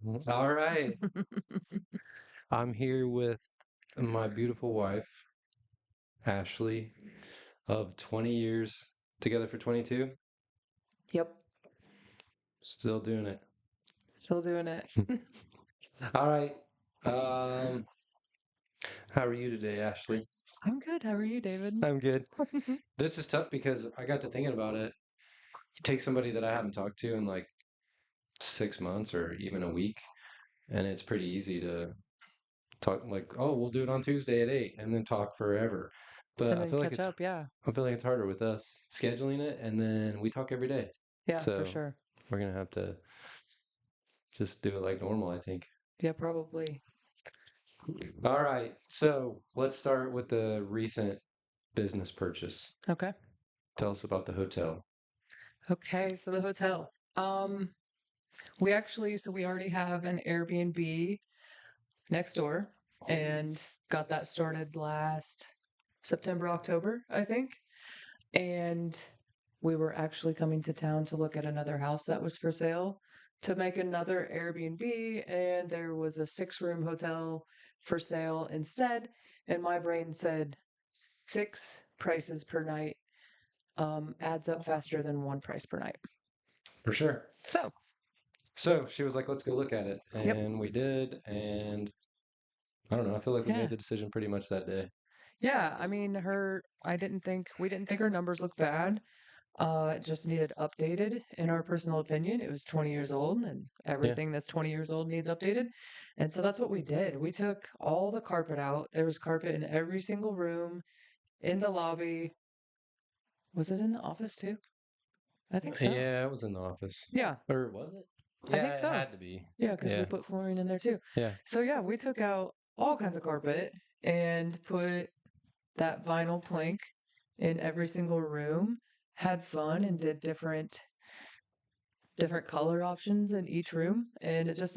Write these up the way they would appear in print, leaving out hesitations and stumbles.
All right. I'm here with my beautiful wife, Ashley, of 20 years, together for 22. Yep, Still doing it. still doing it. All right. Um, how are you today, Ashley? I'm good. How are you, David? I'm good. This is tough because I got to thinking about it. You take somebody that I haven't talked to in like 6 months or even a week, and it's pretty easy to talk like, oh, we'll do it on Tuesday at 8 and then talk forever. But And then catch up. Yeah. I feel like it's harder with us scheduling it, and then we talk every day. Yeah, for So sure. we're gonna have to just do it like normal, I think. Yeah, probably. All right. So let's start with the recent business purchase. Okay. Tell us about the hotel. Okay, so the hotel. We already have an Airbnb next door and got that started last September, October, I think. And we were actually coming to town to look at another house that was for sale to make another Airbnb, and there was a 6-room hotel for sale instead. And my brain said 6 prices per night adds up faster than 1 price per night. For sure. So, So she was like, let's go look at it. yep, And we did. And I don't know. I feel like we yeah. made the decision pretty much that day. Yeah, I mean, we didn't think her numbers looked bad. It just needed updated, in our personal opinion. It was 20 years old, and Yeah. everything that's 20 years old needs updated. And so that's what we did. We took all the carpet out. There was carpet in every single room, in the lobby. Was it in the office too? I think so. Yeah, it was in the office. Yeah, Or was it? I Yeah, think it so. had to be. Yeah, because we Yeah. put flooring in there too. Yeah. So yeah, we took out all kinds of carpet and put that vinyl plank in every single room, had fun and did different color options in each room, and it just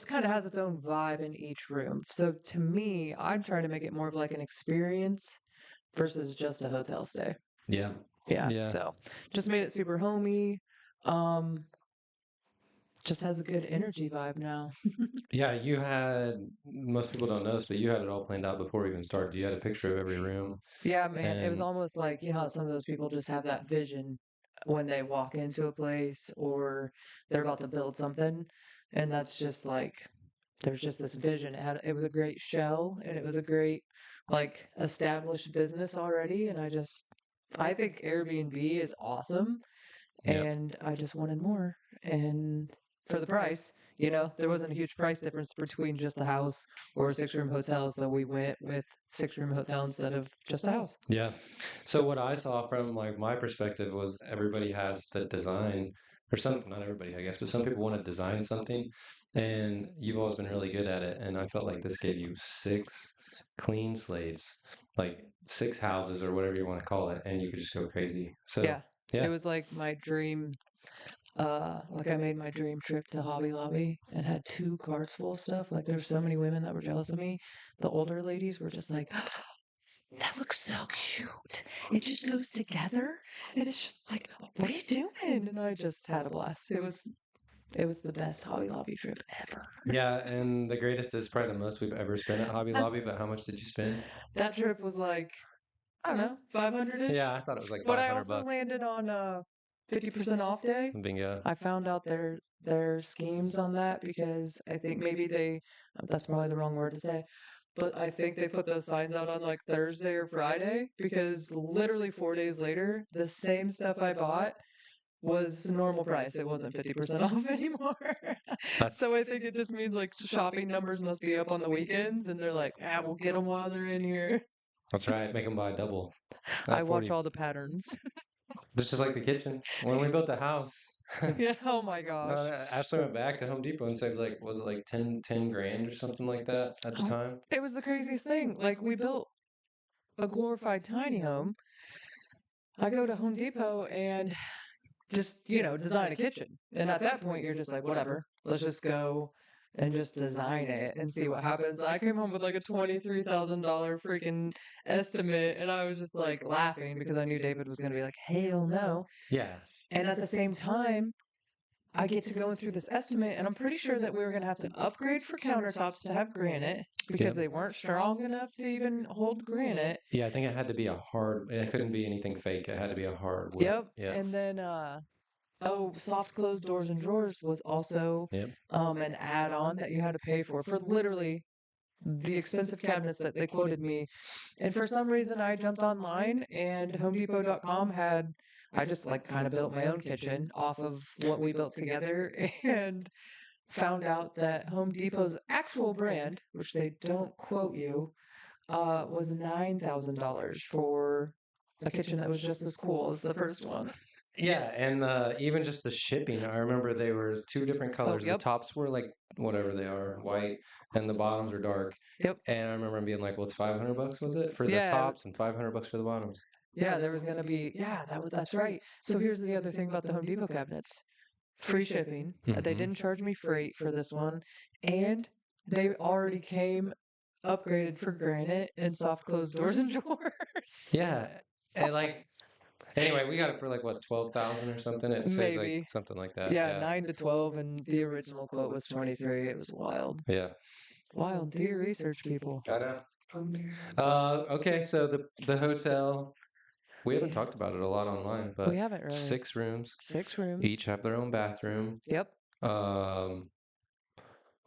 kind of has its own vibe in each room. So to me, I'm trying to make it more of like an experience versus just a hotel stay. Yeah. Yeah, Yeah. so just made it super homey. Um, just has a good energy vibe now. Yeah, most people don't know this, but you had it all planned out before we even started. You had a picture of every room. Yeah, man, it was And almost like, you know, how some of those people just have that vision when they walk into a place or they're about to build something. And that's just like, there's just this vision. It was a great shell and it was a great, like, established business already. And I think Airbnb is awesome. yeah. And I just wanted more. And for the price, you know, there wasn't a huge price difference between just the house or a 6-room hotel. So we went with 6-room hotel instead of just a house. Yeah. So what I saw from like my perspective was everybody has the design, or some, not everybody, I guess, but some people want to design something, and you've always been really good at it. And I felt like this gave you six clean slates, like six houses or whatever you want to call it, and you could just go crazy. So Yeah. It yeah, was like my dream. Like I made my dream trip to Hobby Lobby and had 2 cars full of stuff. Like there's so many women that were jealous of me. The older ladies were just like, that looks so cute. It just goes together. And it's just like, what are you doing? And I just had a blast. It was the best Hobby Lobby trip ever. yeah, and the greatest is probably the most we've ever spent at Hobby Lobby. But how much did you spend? That trip was like, I don't know, 500-ish. Yeah, I thought it was like But five I hundred also bucks. landed on a 50% off day. Bingo. I found out their schemes on that because I think maybe that's probably the wrong word to say, but I think they put those signs out on like Thursday or Friday because literally 4 days later, the same stuff I bought was normal price. It wasn't 50% off anymore. That's So I think it just means like shopping numbers must be up on the weekends and they're like, ah, we'll get them while they're in here. that's right. Make them buy double. I That watch 40. all the patterns. Just like the kitchen. When we built the house, Yeah, oh my gosh. Ashley went back to Home Depot and said, like, was it like 10 grand or something like that at the Oh, time? it was the craziest thing. Like we built a glorified tiny home. I go to Home Depot and just, you know, design a kitchen. And at that point, you're just like, whatever, let's just go and just design it and see what happens. I came home with like a $23,000 freaking estimate, and I was just like laughing because I knew David was going to be like, hell no. Yeah. And at the same time, I get to going through this estimate, and I'm pretty sure that we were going to have to upgrade for countertops to have granite because Yep. they weren't strong enough to even hold granite. Yeah, I think it had to be a hard. It couldn't be anything fake. It had to be a hard wood. Yep. Yeah. And then oh, soft close doors and drawers was also Yep. an add-on that you had to pay for literally the expensive cabinets that they quoted me. And for some reason, I jumped online and HomeDepot.com had, I just like kind of built my own kitchen off of what we built together and found out that Home Depot's actual brand, which they don't quote you, was $9,000 for a kitchen that was just as cool as the first one. Yeah, and even just the shipping, I remember they were two different Oh, colors. The yep. tops were like whatever they are, white, and the bottoms are dark. Yep. And I remember being like, "Well, it's $500, was it, for the Yeah. tops and $500 for the bottoms?" Yeah, there was gonna be, yeah, that's right. So here's the other thing about the Home Depot cabinets. Free shipping. They Mhm. didn't charge me freight for this one, and they already came upgraded for granite and soft closed doors and drawers. Yeah, and like anyway, we got it for like what, 12,000 or something. It said like Maybe. something like that. Yeah, Yeah. 9 to 12, and the original quote was 23. It was wild. Yeah. Wild. Do your research, people. I know. Okay, so the hotel, we haven't talked about it a lot online, We but haven't really. 6 rooms, 6 rooms. each have their own bathroom. Yep. Um,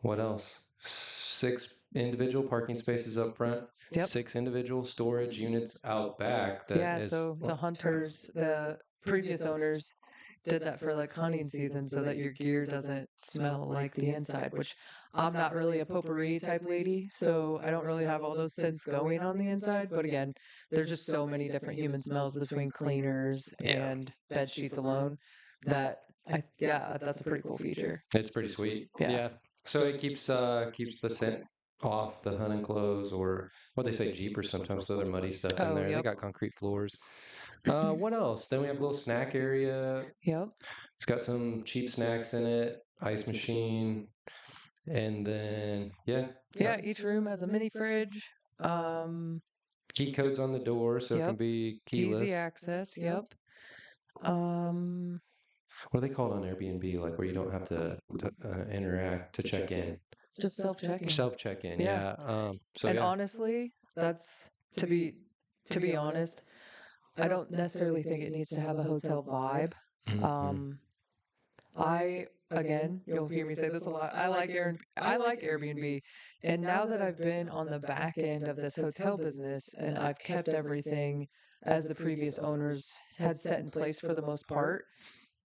what else? 6 individual parking spaces up front, Yep. 6 individual storage units out back. That Yeah, is, so the hunters, the previous owners did that for like hunting season so that your gear doesn't smell like the inside, which I'm not really a potpourri type lady, so I don't really have all those scents going on the inside. But again, there's just so many different human smells between cleaners Yeah. and bed sheets alone that yeah, that's a pretty cool feature. it's pretty sweet. Yeah. Yeah. So it keeps the scent off the hunting clothes, or what they say, jeepers sometimes throw their muddy stuff in Oh, there. They yep. got concrete floors. What else? Then we have a little snack area. Yep. It's got some cheap snacks in it, ice machine, and then Yeah, each room has a mini fridge. Um, key codes on the door, so it can Yep. be Easy keyless. access. Yep. Um, What are they called on Airbnb? Like where you don't have to interact to check in. just self-checking. Self check in. Yeah. Yeah. So And yeah. honestly, that's to be honest, I don't necessarily think it needs to have a hotel vibe. Mhm. I again, you'll hear me say this a lot. I like Airbnb. And now that I've been on the back end of this hotel business and I've kept everything as the previous owners had set in place for the most part,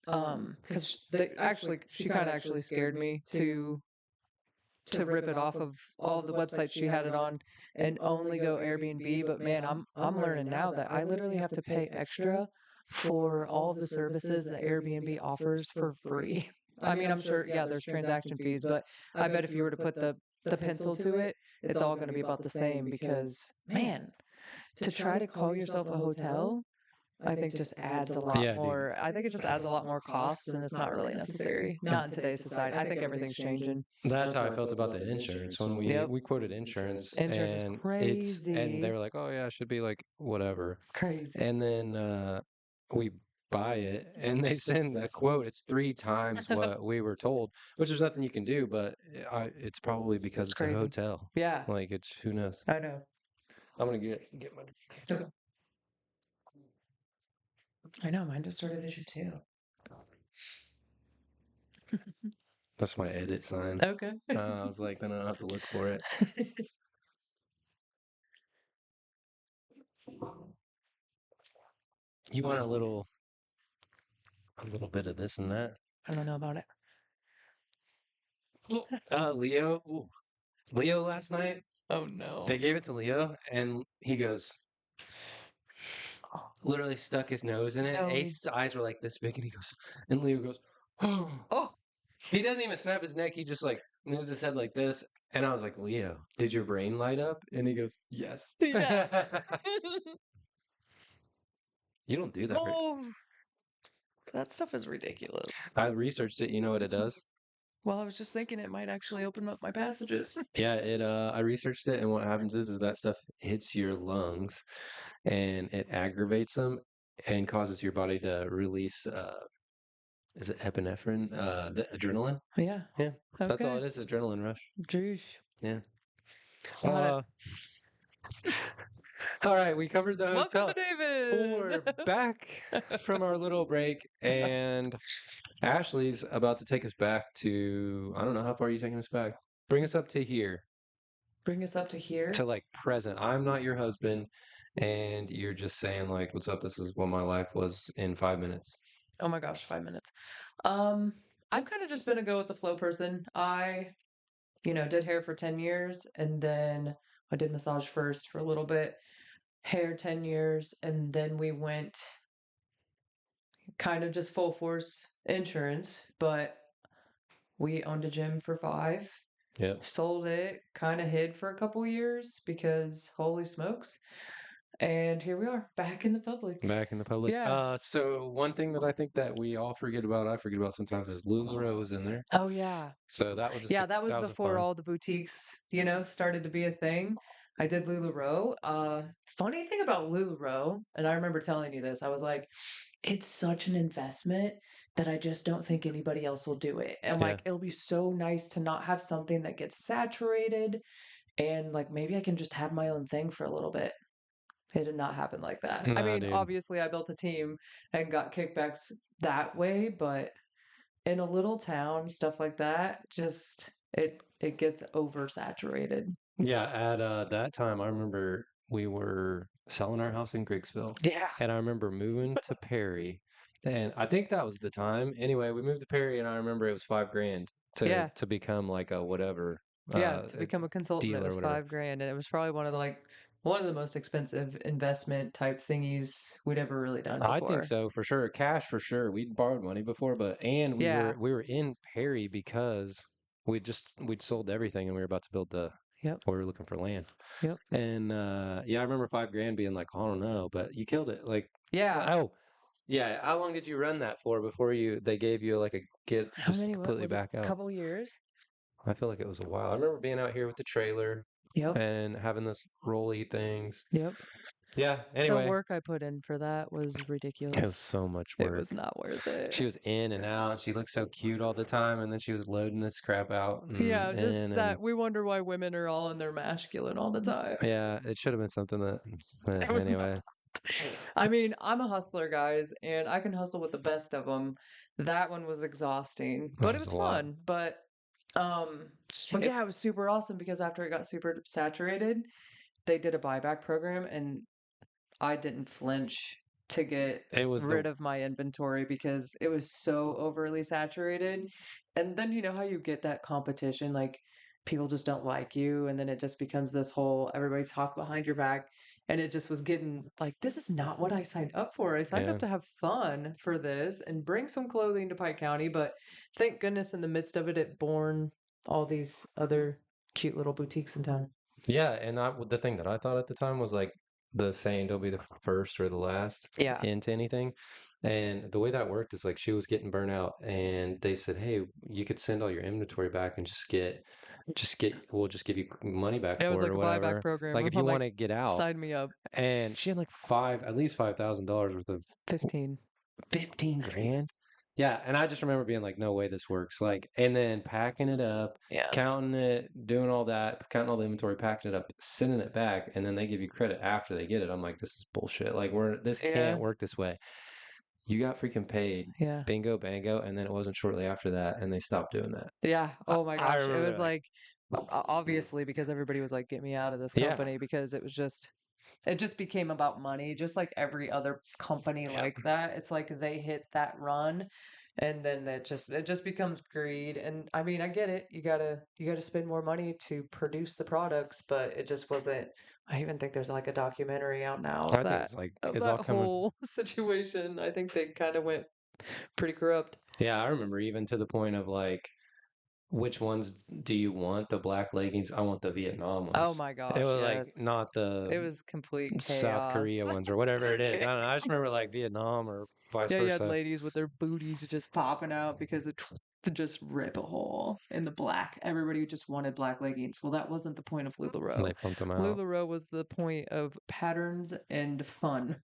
because they actually she kind of actually scared me to rip it off of all of the websites she had it on and only go Airbnb. But man, I'm learning now that I literally have to pay extra for all of the services that Airbnb offers for free. I mean, I'm sure, yeah, there's transaction fees, but I bet if you were to put the pencil to it, it's all going to be about the same because, man, to try to call yourself a hotel, I think just adds a lot Yeah, dude. more. I think it just adds a lot more costs, and it's not really necessary. Not in today's society. I think everything's changing. That's how I felt about the insurance when Yep. we quoted insurance, Insurance is and and crazy. they were like, "Oh yeah, it should be like whatever." Crazy. And then we buy it, and they send a quote. It's 3 times what we were told, which there's nothing you can do, but it's probably because It's it's a crazy. hotel. Yeah, Like it's who knows. I know. I'm gonna get my. Okay. I know. Mine just started issue too. That's my edit sign. Okay. I was like, then I don't have to look for it. You want a little bit of this and that. I don't know about it. Leo. Ooh. Leo last night. Oh no. They gave it to Leo, and he goes, literally stuck his nose in it. Oh. Ace's eyes were like this big, and he goes, and Leo goes, oh. Oh. He doesn't even snap his neck. He just like moves his head like this. And I was like, Leo, did your brain light up? And he goes, yes. Yes. You don't do that. Oh, that stuff is ridiculous. I researched it. You know what it does? Well, I was just thinking it might actually open up my passages. Yeah, I researched it, and what happens is that stuff hits your lungs, and it aggravates them and causes your body to release is it epinephrine? The adrenaline. Yeah. Yeah, that's all Okay. it is. Adrenaline rush. Jeez. Yeah. Got it. Uh, all right, we covered the Welcome to hotel. David. We're back from our little break, and Ashley's about to take us back to, I don't know, how far are you taking us back? Bring us up to here, Bring us up to here. to like present. I'm not your husband, and you're just saying like, "What's up? This is what my life was in 5 minutes." Oh my gosh, 5 minutes. Um, I've kind of just been a go with the flow person. I did hair for 10 years and then I did massage first for a little bit, hair 10 years, and then we went kind of just full force insurance, but we owned a gym for 5, Yep. sold it, kind of hid for a couple years because holy smokes. And here we are, back in the public. Back in the public. Yeah. So one thing that I think that we all forget about, I forget about sometimes, is LuLaRoe was in there. Oh yeah. So that was Yeah, that was that was a before fun. all the boutiques started to be a thing. I did LuLaRoe. Funny thing about LuLaRoe, and I remember telling you this, I was like, it's such an investment that I just don't think anybody else will do it. And Yeah. like, it'll be so nice to not have something that gets saturated and like maybe I can just have my own thing for a little bit. It did not happen like that. I Nah, mean, dude. obviously I built a team and got kickbacks that way, but in a little town, stuff like that, just it gets oversaturated. Yeah, at that time, I remember we were selling our house in Griggsville, Yeah. and I remember moving to Perry, and I think that was the time. Anyway, we moved to Perry, and I remember it was 5 grand Yeah. to become like a whatever Yeah. To become a consultant, it deal or was whatever. 5 grand. And it was probably one of the most expensive investment type thingies we'd ever really done I think before. so for sure. Cash for sure. We'd borrowed money before, but and Yeah. we were in Perry because we'd sold everything and we were about to build Yep. we were looking for land. Yep. And yeah, I remember 5 grand being like, I don't know, but you killed it. Like, Yeah. oh yeah, how long did you run that for before they gave you like a get How just many, what completely was it? back A out? couple years? I feel like it was a while. I remember being out here with the trailer Yep. and having this rolly things. Yep. Yeah, The anyway, work I put in for that was it was ridiculous. so much It was work. not worth it. She was in and out. She looked so cute all the time, and then she was loading this crap out Yeah, and in just and that we wonder why women are all in their masculine all the time. yeah, it should have been something that It was not. anyway, I mean, I'm a hustler, guys, and I can hustle with the best of them. That one was exhausting, it but it was was a lot. fun. Um, but yeah, it was super awesome because after it got super saturated, they did a buyback program, and I didn't flinch to get It was the rid of my inventory because it was so overly saturated. And then you know how you get that competition, like people just don't like you, and then it just becomes this whole everybody talk behind your back. And it just was getting like, this is not what I signed up for. I signed up yeah. to have fun for this and bring some clothing to Pike County, but thank goodness in the midst of it, it born all these other cute little boutiques in town. Yeah, and the thing that I thought at the time was like the saying, "Don't be the first or the last Yeah. into anything." And the way that worked is like she was getting burnt out, and they said, "Hey, you could send all your inventory back and we'll just give you money back It was for it like or a buyback whatever. program. Like if I'm you like, want to get out." sign me up. And she had like at least $5,000 worth of 15. 15 grand. Yeah, and I just remember being like, no way this works. Like, and then packing it up, Yeah. counting it, doing all that, counting all the inventory, packing it up, sending it back, and then they give you credit after they get it. I'm like, this is bullshit. Like, this Yeah. can't work this way. You got freaking paid, Yeah. bingo, bango, and then it wasn't shortly after that, and they stopped doing that. Yeah. Oh my I gosh. It remember was being like, like, obviously, because everybody was like, get me out of this yeah, company because it just became about money, just like every other company yeah, like that. It's like they hit that run and then it just becomes greed. And I mean, I get it. You gotta spend more money to produce the products, but it just wasn't. I even think there's like a documentary out now I think of it's all that coming. whole situation. I think they kind of went pretty corrupt. Yeah, I remember even to the point of like, which ones do you want? The black leggings? I want the Vietnam Oh ones. my It gosh, was like yes. not the It was complete South chaos. Korea ones or whatever it is. I don't know. I just remember like Vietnam or vice Yeah, you had versa. ladies with their booties just popping out because it to just rip a hole in the black. Everybody just wanted black leggings. Well, that wasn't the point of And they LuLaRoe. pumped them out. LuLaRoe was the point of patterns and fun.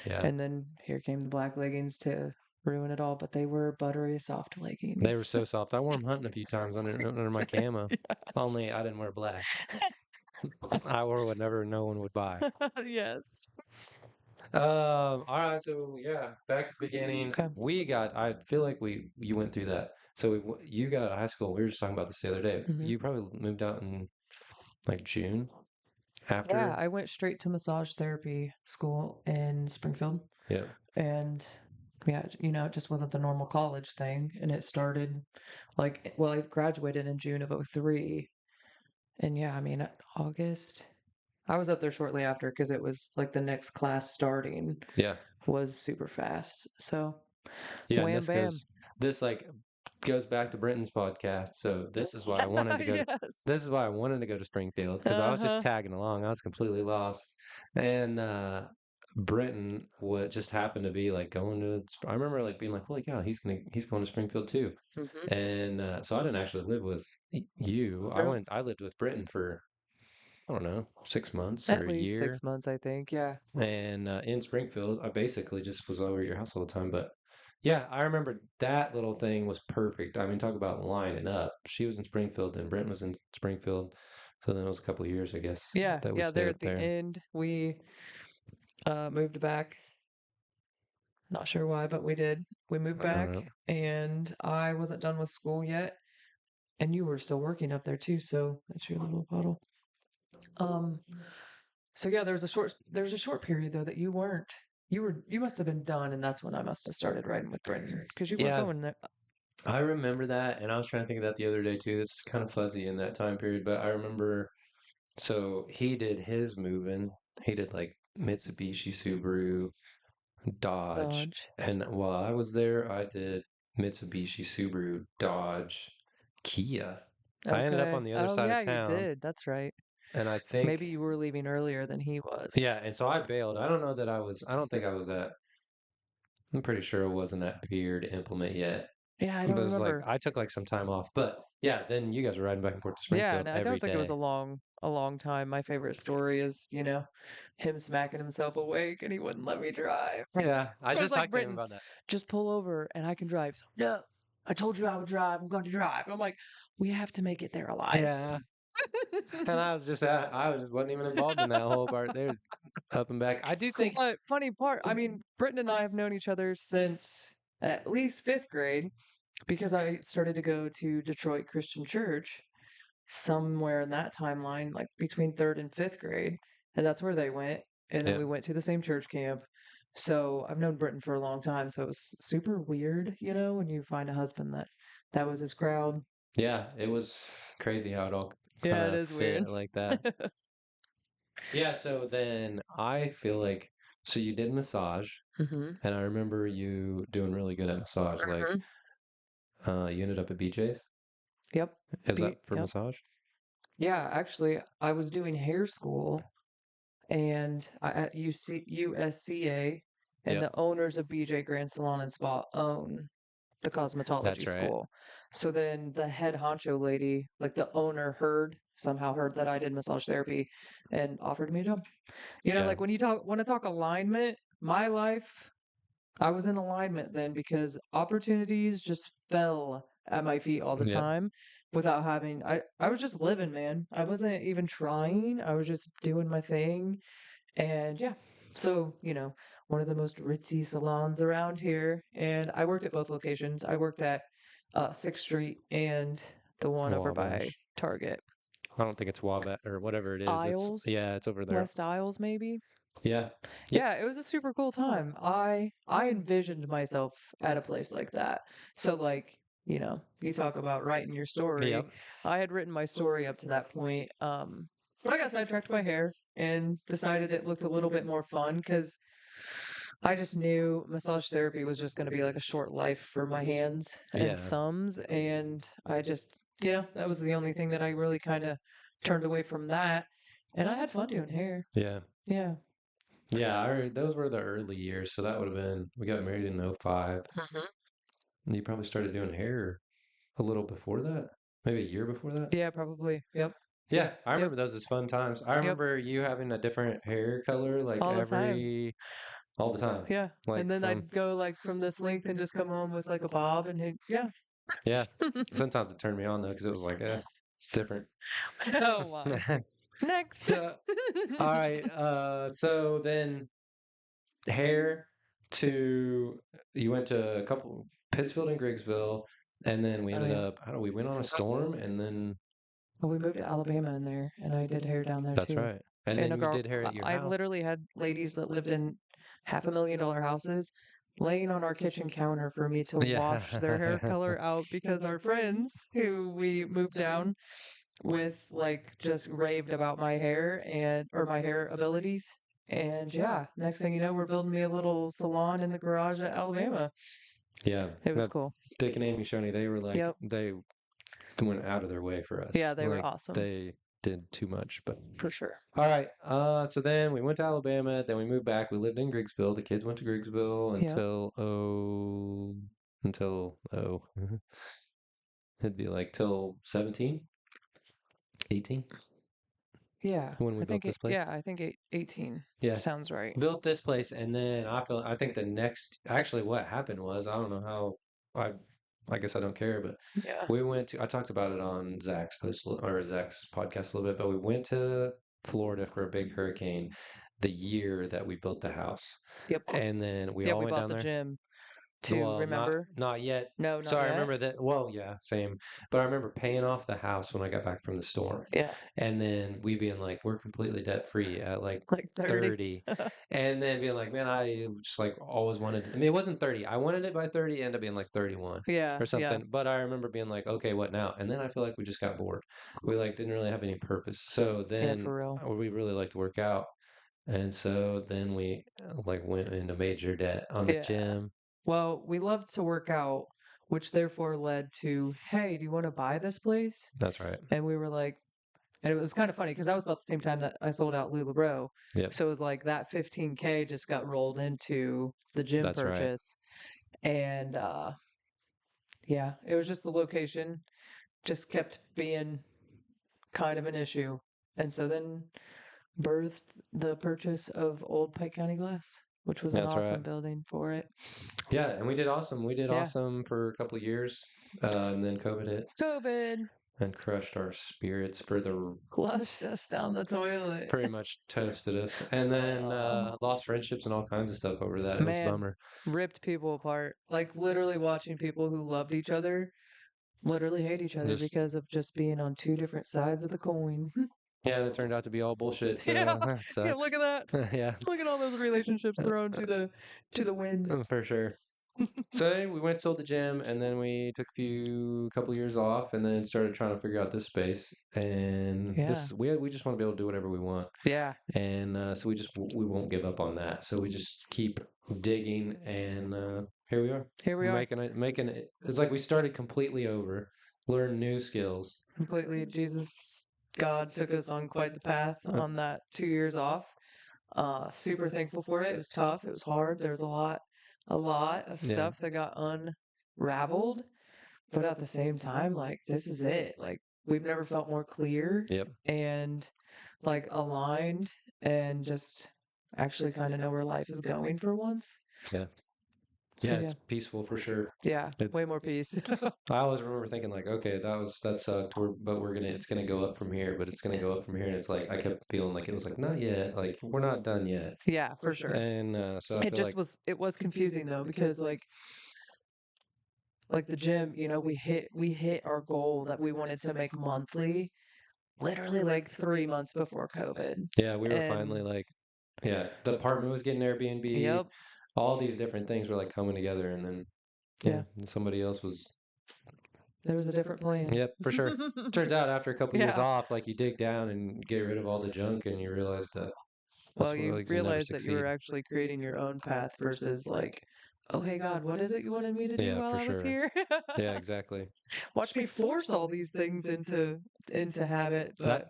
Yeah. And then here came the black leggings to ruin it all, but they were buttery soft They were leggings. so soft. I wore them hunting a few times under my camo. Yes. Only I didn't wear black. I wore whatever no one would buy. Yes. All right, so yeah, back to the beginning. Okay. I feel like you went through that. So you got out of high school. We were just talking about this the other day. Hmm. You probably moved out in like June Yeah, after. I went straight to massage therapy school in Springfield. Yeah. And yeah, it just wasn't the normal college thing. And it started like, well, I graduated in June of '03. And yeah, I mean, August, I was up there shortly after because it was like the next class starting Yeah. was super fast. So Yeah, and wham bam. this like goes back to Brenton's podcast. So Yes. this is why I wanted to go to Springfield because I was just Uh-huh. tagging along. I was completely lost. And Brenton would just happen to be like going to I remember like being like, "Holy cow, he's going to Springfield too." Hmm. And so I didn't actually live with you. No, I lived with Brenton for I don't know, 6 months or at a least year. 6 months, I think. Yeah. And in Springfield, I basically just was over at your house all the time. But yeah, I remember that little thing was perfect. I mean, talk about lining up. She was in Springfield, and Brent was in Springfield. So then it was a couple of years, I guess, Yeah. that we Yeah. stayed There up at the there. end, we moved back. Not sure why, but we did. We moved I don't back, know. and I wasn't done with school yet. And you were still working up there too, so that's your little bottle. Um, so yeah, there's a short period though that you weren't. You must have been done, and that's when I must have started riding with Brendan because you weren't Yeah, going there. I remember that, and I was trying to think of that the other day too. It's kind of fuzzy in that time period, but I remember. So he did his moving. He did like Mitsubishi, Subaru, Dodge. Dodge. And while I was there, I did Mitsubishi, Subaru, Dodge, Kia. I ended up Okay. on the other Oh side of yeah, you town, did. That's right. and I Maybe think, you were leaving earlier than he was. yeah, and so I bailed. I don't know that I don't think I was I'm pretty sure I wasn't at Pier to implement yet. Yeah, I But don't it was like, remember. I took like some time off. But yeah, then you guys were riding back and forth to Yeah, Springfield no, I don't every think it was day. a long time. My favorite story is, him smacking himself awake and he wouldn't let me drive. Yeah, I I was just like, talked to him Britton, about that. just pull over and I can drive. So, no, I told you I would drive. I'm going to drive. I'm like, we have to make it there alive. Yeah, and I was just wasn't even involved in that whole part there, up and back. I do think, Funny part, I mean, Britton and I have known each other since at least fifth grade because I started to go to Detroit Christian Church somewhere in that timeline, like between third and fifth grade. And that's where they went. And then yeah, we went to the same church camp. So I've known Britton for a long time. So it was super weird, when you find a husband that was his crowd. yeah, it was crazy how it all kind Yeah, it of is weird. fit like that. Yeah, so then I feel like, so you did massage, Hmm. and I remember you doing really good at massage. Like, Hmm. you ended up at BJ's. Yep. Is that for Yep. massage? Yeah, actually, I was doing hair school and at USCA, and Yep, the owners of BJ Grand Salon and Spa own the that's cosmetology right. school. So then the head honcho lady, like the owner, somehow heard that I did massage therapy and offered me a job. Yeah, Like when you want to talk alignment, my life, I was in alignment then because opportunities just fell at my feet all the yep, time without having I was just living, man. I wasn't even trying. I was just doing my thing. And yeah, so, one of the most ritzy salons around here. And I worked at both locations. I worked at 6th Street and the one over by Wabash. Target. I don't think it's Wabash or whatever it is. Isles, Yeah, it's over there. West Isles, maybe. Yeah, yep, Yeah, it was a super cool time. I envisioned myself at a place like that. So like, you talk about writing your story. yep, I had written my story up to that point. But I got sidetracked by hair and decided it looked a little bit more fun because I just knew massage therapy was just going to be like a short life for my hands and yeah, thumbs. And I just, that was the only thing that I really kind of turned away from that. And I had fun doing hair. yeah. Yeah. Yeah, those were the early years, so that would have been we got married in '05. Mhm. And you probably started doing hair a little before that, maybe a year before that. Yeah, probably. Yep. Yeah, I Yep. remember those as fun times. I Yep. remember you having a different hair color like All the time. all the time. Yeah. Like And then from I'd go like from this length and just come home with like a bob and hit, yeah. yeah. Sometimes it turned me on though because it was like different. Oh my. Next. So, all right. So then hair to you went to a couple Pittsfield and Griggsville, and then we Oh ended yeah. up. I don't know. We went on a storm, and then Well, we moved to Alabama in there, and I did hair down there that's too. right. And And then a you girl, did hair at your I house. literally had ladies that lived in $500,000 houses laying on our kitchen counter for me to Yeah. wash their hair color out because our friends who we moved down with like just raved about my hair and or my hair abilities. And yeah, next thing you know, we're building me a little salon in the garage at Alabama. Yeah. It was That cool. Dick and Amy Shoney, they were like Yep. they went out of their way for Yeah, us. they were Like awesome they did too much. But for sure. all right. So then we went to Alabama. Then we moved back. We lived in Griggsville. The kids went to Griggsville Yep. until it'd be like till 17, 18 Yeah, when we built this place. I think 18 Yeah. sounds right. Built this place, and then I think the next actually what happened was I don't know how I I guess I don't care, but Yeah. we went to I talked about it on Zach's podcast a little bit, but we went to Florida for a big hurricane the year that we built the house. Yep. And then we Yeah, all we went bought down the there. gym to Well, remember. not yet. No, So not I yet. remember that. Well, yeah, same. But I remember paying off the house when I got back from the storm, Yeah, and then we being like, we're completely debt free at like like 30. 30, and then being like, man, I just like always wanted. I mean, it wasn't 30. I wanted it by 30. It ended up being like 31 Yeah, or yeah, something. But I remember being like, okay, what now? And then I feel like we just got bored. We like didn't really have any purpose. So yeah, then for real. we really liked to work out, and so then we like went into major debt on the Yeah. gym. Well, we loved to work out, which therefore led to, hey, do you want to buy this place? That's right. And we were like, and it was kind of funny because that was about the same time that I sold out LuLaRoe. Yep. So it was like that 15K just got rolled into the gym That's right. purchase. And yeah, it was just the location just kept being kind of an issue. And so then birthed the purchase of Old Pike County Glass, which was an That's right. awesome building for it. Yeah, and we did awesome. We did Yeah. awesome for a couple of years, and then COVID hit COVID and crushed our spirits for the flushed us down the toilet. pretty much toasted us, and then Oh, lost friendships and all kinds of stuff over that. It was a man, bummer. ripped people apart. Like literally watching people who loved each other literally hate each other Just because of just being on two different sides of the coin. yeah, it turned out to be all bullshit. Yeah. So that Yeah, look sucks. at that. Yeah, Look at all those relationships thrown to the wind. for sure. So then we went sold the gym, and then we took couple years off, and then started trying to figure out this space. And Yeah. we just want to be able to do whatever we want. Yeah. And so we won't give up on that. So we just keep digging, and here we are. Here we We're are. making it. It's like we started completely over, learn new skills. Completely Jesus God took us on quite the path on that 2 years off. Super thankful for it. It was tough. It was hard. There was a lot of Yeah, stuff that got unraveled. But at the same time, like, this is it. Like, we've never felt more clear yep, and like aligned and just actually kind of know where life is going for once. yeah, So, yeah. yeah. It's peaceful for sure. Yeah. It, Way more peace. I always remember thinking like, okay, that sucked. But it's gonna go up from here. But it's gonna go up from here, and it's like I kept feeling like it was like not yet. Like we're not done yet. Yeah, for sure. And so I It feel just like it was confusing though because like the gym, you know, we hit our goal that we wanted to make monthly literally like 3 months before COVID. yeah, we were finally And like yeah, the apartment was getting Airbnb. yep, All these different things were like coming together, and then yeah, yeah, and somebody else was. there was a different plan. Yep, for sure. Turns out after a couple years Yeah. off, like you dig down and get rid of all the junk, and you realize that that's Well, what you like you'll never realize that you succeed. were actually creating your own path versus like, oh, hey God, what is it you wanted me to do Yeah, while for I was sure. here? Yeah, exactly. Watch me force all these things into habit, I, but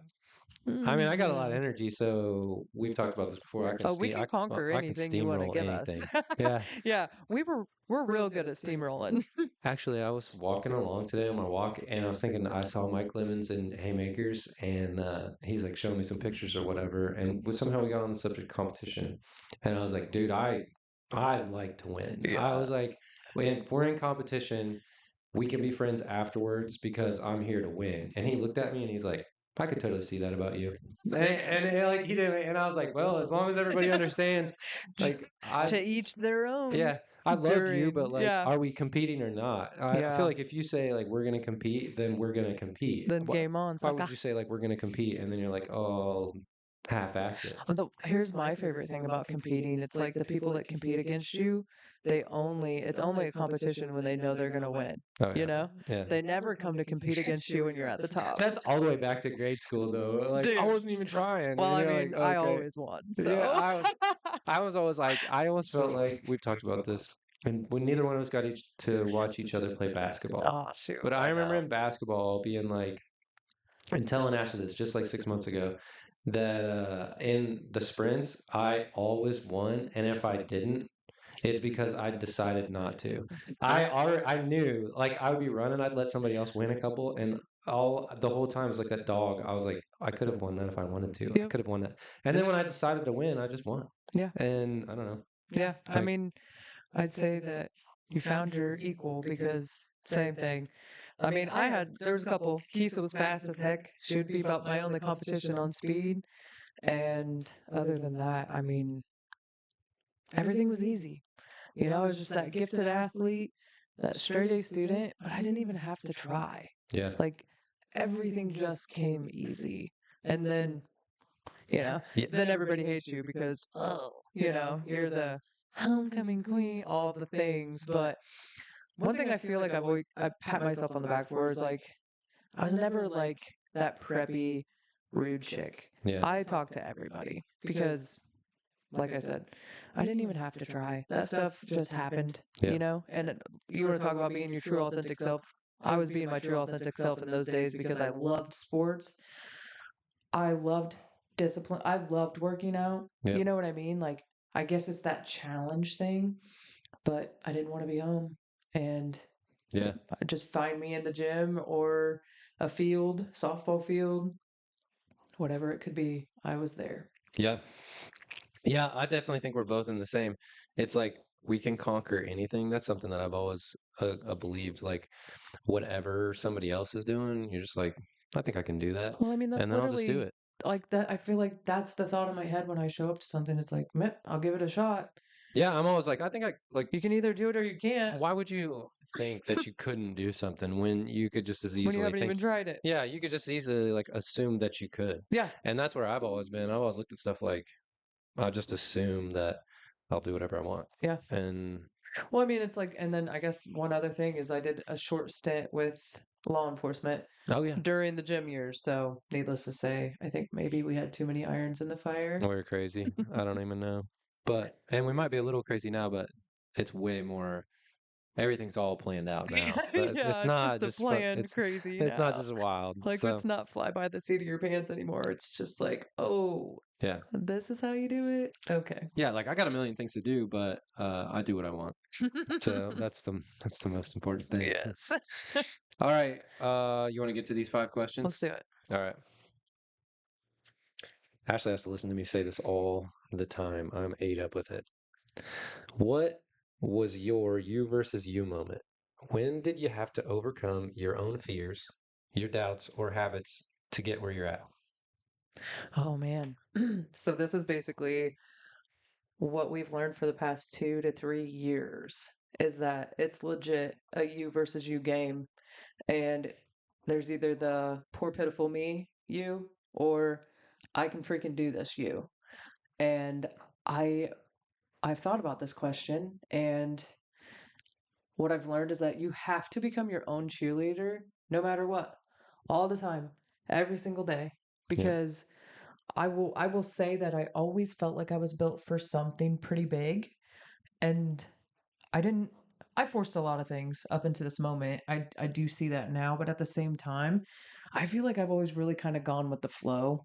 I mean, I got a lot of mm, energy, so we've talked about this before. oh, we can conquer I can anything you want to steamroll give us. anything. Yeah. Yeah, we're real good at steamrolling. Actually, I was walking along today on my walk, and I was thinking I saw Mike Lemons in Haymakers, and he's like showing me some pictures or whatever, and somehow we got on the subject of competition, and I was like, dude, I like to win. I Yeah. was like, if we're in competition, we can be friends afterwards because I'm here to win. And he looked at me and he's like, I could totally see that about you. Like he didn't, and I was like, well, as long as everybody understands, like To each their own yeah, I love you, during, but like, yeah. are we competing or not? I feel Yeah. like if you say like we're gonna compete, then we're gonna compete. Then game on. It's Why like, would you say like we're gonna compete and then you're like, oh, half-ass it? here's my favorite thing about competing. It's like the people that compete against you, it's only a competition when they know they're going to win. Oh You yeah, know, yeah. they never come to compete against you when you're at the top. That's all the way back to grade school though. Like I Dude. wasn't even trying, Well, and I you're like, mean, I okay, always won. yeah. So, I was always like, I almost felt like we've talked about this, and when neither one of us got each to watch each other play basketball. oh, shoot. But I I remember know. in basketball being like, and telling Ashley this just like 6 months ago, that in the sprints I always won, and if I didn't, it's because I decided not to. I knew like I would be running, I'd let somebody else win a couple, and all the whole time it was like that dog. I was like, I could have won that if I wanted to. I Yep. could have won that. And then when I decided to win, I just won. Yeah. And I don't know. Yeah. I Like, mean, I'd say that you found your equal because same thing. I mean, there was a couple. Kisa was fast as heck. She would be about my only competition on speed. And other than that, I mean, everything was easy. I was just that gifted athlete, that straight A student, but I didn't even have to try. yeah. Like everything just came easy. And then, Yeah. then everybody hates you because, oh, you're the homecoming queen, all the things. But one thing I feel like I pat myself on the back for is like, I was never like that preppy, rude chick. Yeah. I talk to everybody because like I said, I didn't even have to try. That stuff just happened, Yeah. And you want to talk about being your true authentic self. I was being my true authentic self in those days because I loved sports. I loved discipline. I loved working out. Yeah. You know what I mean? Like, I guess it's that challenge thing, but I didn't want to be home. And Yeah. just find me in the gym or a field, softball field, whatever it could be. I was there. Yeah. Yeah, I definitely think we're both in the same. It's like we can conquer anything. That's something that I've always believed. Like whatever somebody else is doing, you're just like, I think I can do that, Well, I mean, that's and then I'll just do literally it. like that. I feel like that's the thought in my head when I show up to something. It's like, meh, I'll give it a shot. Yeah, I'm always like, I think I like. You can either do it or you can't Why would you think that you couldn't do something when you could just as when you easily haven't think? even tried it. Yeah, you could just easily like assume that you could, Yeah. and that's where I've always been. I've always looked at stuff like I'll just assume that I'll do whatever I want, Yeah. and Well, I mean, it's like, and then I guess one other thing is I did a short stint with law enforcement oh yeah, during the gym years. So, needless to say, I think maybe we had too many irons in the fire. we're crazy. I don't even know, but and we might be a little crazy now, but it's way more. Everything's all planned out now. It's Yeah, it's not just a just fun. planned crazy It's not now. just wild. Like, So it's not fly by the seat of your pants anymore. It's just like, oh, yeah, this is how you do it? Okay. yeah. Like I got a million things to do, but I do what I want. So that's the most important thing. Yes. All right. You want to get to these 5 questions? Let's do it. All right. Ashley has to listen to me say this all the time. I'm ate up with it. What was your you versus you moment? When did you have to overcome your own fears, your doubts, or habits to get where you're at? Oh, man. So, this is basically what we've learned for the past 2 to 3 years is that it's legit a you versus you game. And there's either the poor, pitiful me, you, or I can freaking do this, you. And I I've thought about this question, and what I've learned is that you have to become your own cheerleader no matter what, all the time, every single day, Yeah. because I will say that I always felt like I was built for something pretty big, and I didn't I forced a lot of things up into this moment. I do see that now, but at the same time, I feel like I've always really kind of gone with the flow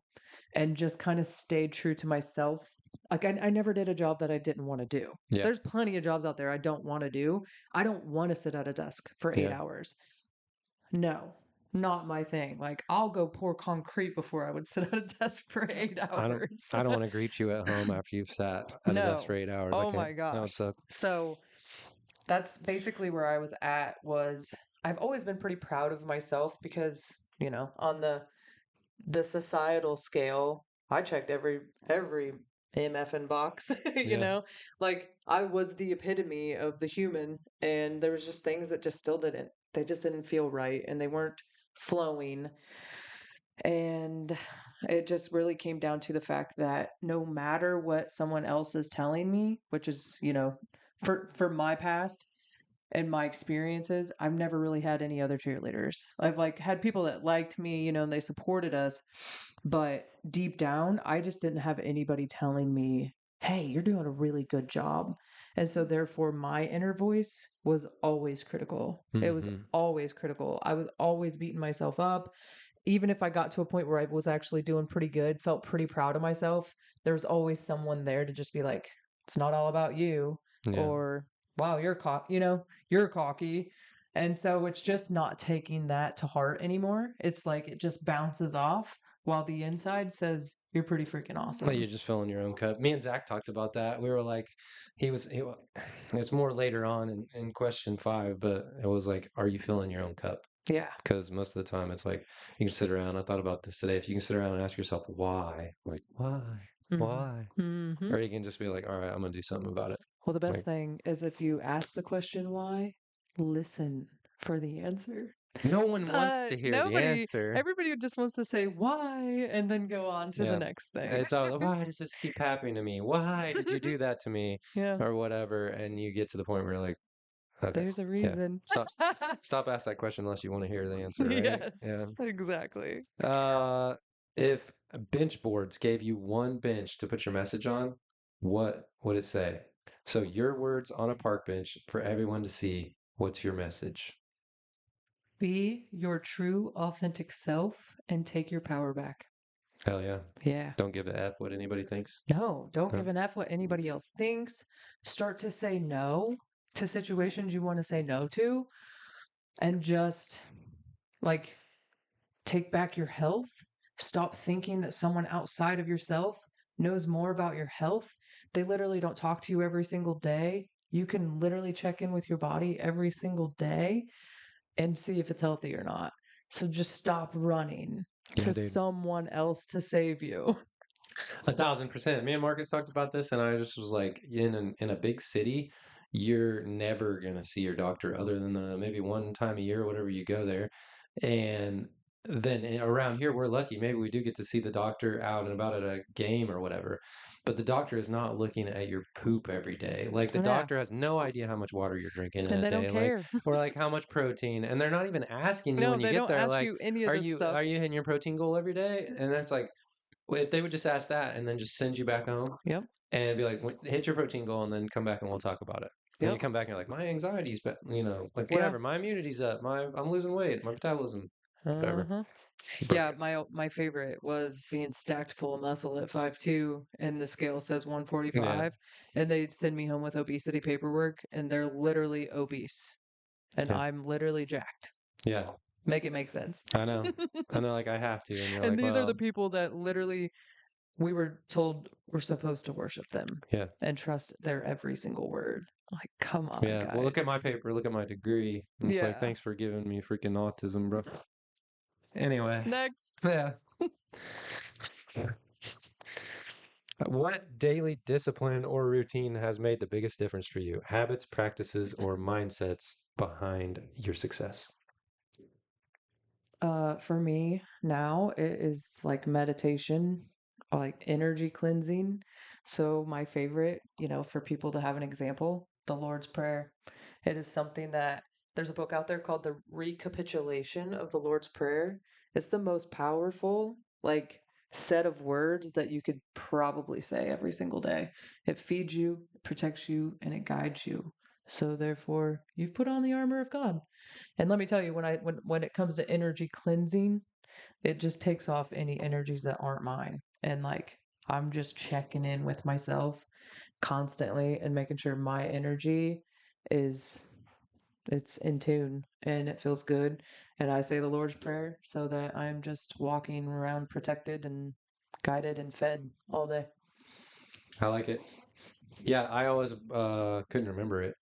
and just kind of stayed true to myself. Like I never did a job that I didn't want to do. Yeah. There's plenty of jobs out there I don't want to do. I don't want to sit at a desk for eight Yeah. hours. No. not my thing. Like, I'll go pour concrete before I would sit at a desk for 8 I don't hours. I don't want to greet you at home after you've sat at a desk for No. 8 hours. I Oh can't. my That would gosh. suck. So that's basically where I was at. Was I've always been pretty proud of myself because, on the societal scale, I checked every MFN box, Yeah. like I was the epitome of the human, and there was just things that just still didn't. They just didn't feel right, and they weren't flowing. And it just really came down to the fact that no matter what someone else is telling me, which is, for my past, and my experiences, I've never really had any other cheerleaders. I've like had people that liked me, and they supported us, but deep down, I just didn't have anybody telling me, "Hey, you're doing a really good job." And so therefore my inner voice was always critical. It was Hmm. always critical. I was always beating myself up. Even if I got to a point where I was actually doing pretty good, felt pretty proud of myself, there's always someone there to just be like, "It's not all about you," Yeah. or "Wow, you're cocky." And so it's just not taking that to heart ananymore. It's like it just bounces off while the inside says, "You're pretty freaking Well, awesome." you're just filling your own cup. Me and Zach talked about that. We were like, it's more later on in question 5, but it was like, are you filling your own cup? Yeah. Because most of the time it's like you can sit around. I thought about this today. If you can sit around and ask yourself why, like Hmm. why, Hmm. or you can just be like, all right, I'm gonna do something about it. Well, the best Like thing is if you ask the question why, listen for the answer. no one wants But to hear the answer. everybody just wants to say why and then go on to the Yeah, next thing. it's always why does this keep happening to me? Why did you do that to me, Yeah, or whatever? And you get to the point where you're like, okay, there's a yeah, reason. stop. Stop asking that question unless you want to hear the answer, right? Yes, Yeah. exactly. Uh, if bench boards gave you one bench to put your message on, what would it say? So your words on a park bench for everyone to see. What's your message? Be your true, authentic self and take your power back. Hell yeah. Yeah. Don't give a F what anybody thinks. No, don't No. give an F what anybody else thinks. Start to say no to situations you want to say no to, and just like take back your health. Stop thinking that someone outside of yourself knows more about your health. They literally don't talk to you every single day. You can literally check in with your body every single day and see if it's healthy or not. So just stop running Yeah, to dude. someone else to save you. 1,000%. Me and Marcus talked about this, and I just was like, in a big city, you're never gonna see your doctor other than maybe one time a year or whatever you go there. And then around here, we're lucky. Maybe we do get to see the doctor out and about at a game or whatever. But the doctor is not looking at your poop every day. Like the Yeah. doctor has no idea how much water you're drinking in And a they don't day, like care. or like how much protein. And they're not even asking you No, when you they get don't there, ask like, you any of are this you stuff. are you hitting your protein goal every day? And that's like well, if they would just ask that and then just send you back home Yep. and be like, hit your protein goal and then come back and we'll talk about it. And you Yep. come back and you're like, my anxiety's, like Yeah. whatever, my immunity's up, I'm losing weight, my metabolism, whatever. Uh-huh. Broke Yeah, it. my favorite was being stacked full of muscle at 5'2", and the scale says Yeah, 145, and they send me home with obesity paperwork, and they're literally obese, and yeah, I'm literally jacked. yeah. Make it make sense. I know. I know, like I have to, and you're And like, these are the well, people that literally we were told we're supposed to worship them yeah, and trust their every single word. Like, come on, yeah. Well, look at my guys. paper, look at my degree. And it's like, Yeah. thanks for giving me freaking autism, bro. Anyway, Next. yeah. What daily discipline or routine has made the biggest difference for you? Habits, practices, or mindsets behind your success? For me now, it is like meditation, or like energy cleansing. So my favorite, for people to have an example, the Lord's Prayer. It is something that there's a book out there called The Recapitulation of the Lord's Prayer. It's the most powerful, like, set of words that you could probably say every single day. It feeds you, it protects you, and it guides you. So therefore, you've put on the armor of God. And let me tell you, when it comes to energy cleansing, it just takes off any energies that aren't mine. And like I'm just checking in with myself constantly and making sure my energy is it's in tune and it feels good. and I say the Lord's Prayer so that I'm just walking around protected and guided and fed all day. I like it. Yeah, I always couldn't remember it.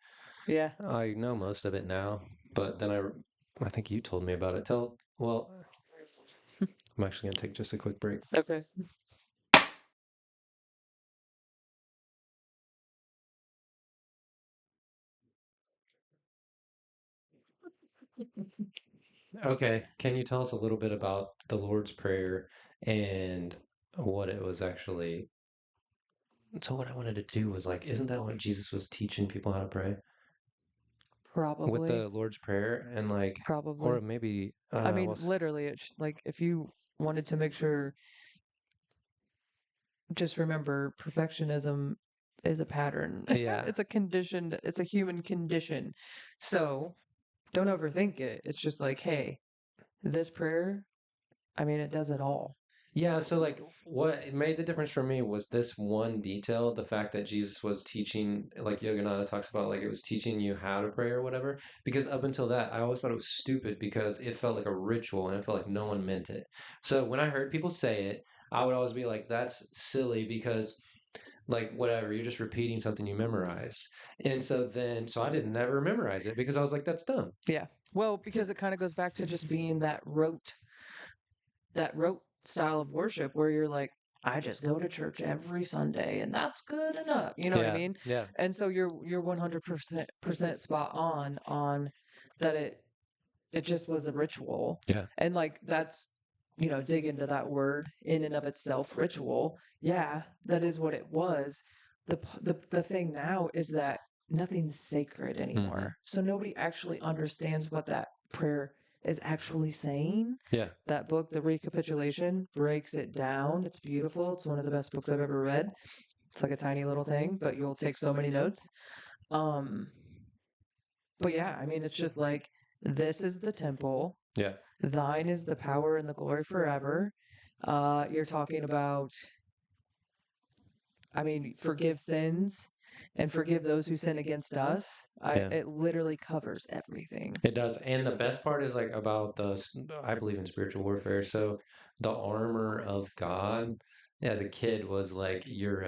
Yeah. I know most of it now, but then I think you told me about it. Well, I'm actually gonna take just a quick break. Okay. Okay, can you tell us a little bit about the Lord's Prayer and what it was actually? So what I wanted to do was like, isn't that what Jesus was teaching people how to pray with Probably. the Lord's Prayer and like, or Probably. maybe I mean, well, literally, it's like if you wanted to make sure, just remember perfectionism is a pattern. yeah, It's a conditioned, it's a human condition. So don't overthink it. It's just like, hey, this prayer, I mean, it does it all. yeah. So like, what made the difference for me was this one detail, the fact that Jesus was teaching, like Yogananda talks about, like it was teaching you how to pray or whatever. Because up until that, I always thought it was stupid because it felt like a ritual and it felt like no one meant it. So when I heard people say it, I would always be like, that's silly because like whatever, you're just repeating something you memorized. And so I didn't never memorize it because I was like, that's dumb. Yeah. Well, because it kind of goes back to just being that rote style of worship where you're like, I just go to church every Sunday and that's good enough. You know what I Yeah, mean? yeah, And so you're 100% spot on that it just was a ritual. yeah. And like that's dig into that word in and of itself, ritual. Yeah, that is what it was. The thing now is that nothing's sacred Hmm. anymore. So nobody actually understands what that prayer is actually saying. Yeah. That book, The Recapitulation, breaks it down. It's beautiful. It's one of the best books I've ever read. It's like a tiny little thing, but you'll take so many notes. Um, but yeah, I mean, it's just like, this is the temple. Yeah. Thine is the power and the glory forever. You're talking about, I mean, forgive sins and forgive those who sin against us. Yeah. It literally covers everything. It does. And the best part is like about I believe in spiritual warfare. So the armor of God as a kid was like you're